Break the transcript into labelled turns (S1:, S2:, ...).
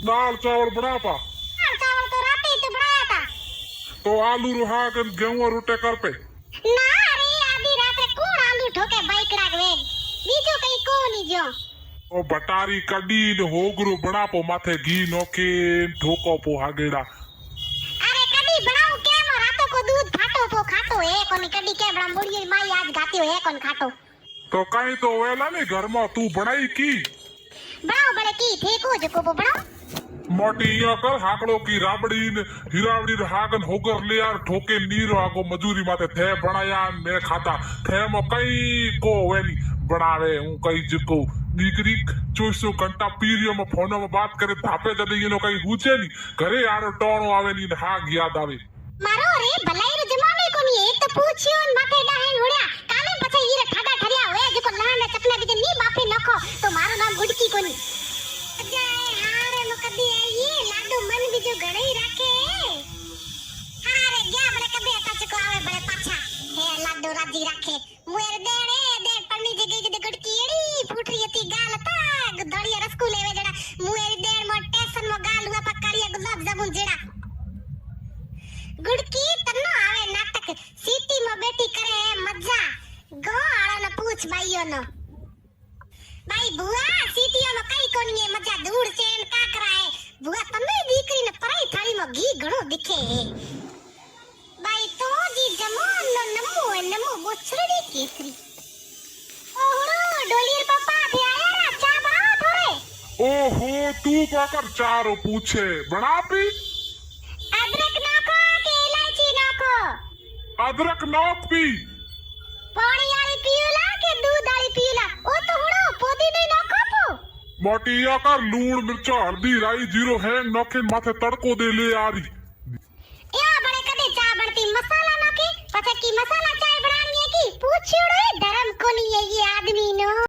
S1: दाल चावल बना पा
S2: दाल चावल तो रात ही तो बनाया था।
S1: तो आलू रुहागन गेहूं रोटे कर पे
S2: ना रे आधी रात कोण आलू ठोके बाइक लाग वे बीजो कई कोनी जो
S1: ओ बटारी कडी ने होगरू बना पो माथे घी नोके ठोको पो हागेड़ा
S2: अरे कडी बनाऊ के मो रातो को दूध फाटो पो खातो है कोनी कडी के बड़ा बुढ़ी माई आज गाती हो है कोन खातो
S1: तो कहीं तो वेला ने घर में तू बनाई की
S2: बनाओ बड़े की थे को जो को बनाओ
S1: मोटी या कर हाकड़ो की राबड़ी ने हीरावड़ी रे हागन होगर ले यार ठोके नीरो आगो मजूरी माथे थे बनाया मैं खाता थे मो कई को वेली बनावे हूं कई जको दीकरी 24 घंटा पीरियो में फोन में बात करे धापे जदे येनो कई हुचे नी घरे आरो टोणो आवे नी हाग याद आवे
S2: मारो रे भलाई रो जमाने कोनी एक तो पूछियो न माथे डाहे उड़्या काले पछे ईरे ठाडा ठरिया होया जको लहाने चपला बीजे नी माफी नखो तो मारो नाम गुडकी कोनी अजाए हारे नो कदी ये लाडू मन बीजो गणई राखे हारे गया बड़े कदे टच को आवे बड़े पाछा हे लाडू राजी राखे मुएर देणे दे पन्नी जगे जदे गुडकी एड़ी फूटरी હતી ગાલ તા દળિયા રસકુ લેવે જડા મુएर દેણ મો ટેશન મો ગાલ હુआ पकारिया गुलाब जामुन जेड़ा गुड़की तन्नो आवे नाटक सीटी में बेटी करे मजा गो आळा न पूछ बाईयो नो बाई बुआ सीटीओ में कई कोनी है मजा दूर चेन काकरा है बुआ तन्ने दीकरी ने पराई थाली में घी घणो दिखे है बाई तो जी जमोन नो नमो बोछड़ी केसरी ओहरो डोलियर पापा भी आया ना चा बनाओ थोड़े
S1: ओहो तू काकर चारो पूछे बना पी
S2: अदरक नाखो के इलायची नाखो
S1: अदरक नोक पी
S2: पानी वाली पीला के दूध वाली पीला ओ तो हुड़ो पुदीने नाखो पो
S1: मोटी या कर लूण मिर्चा हल्दी राई जीरो है नोके माथे तड़को दे ले आरी
S2: या बड़े कदे चा बनती मसाला नाखे पछे की मसाला चाय बनानी है की पूछियो रे धर्म कोनी है ये आदमी नो।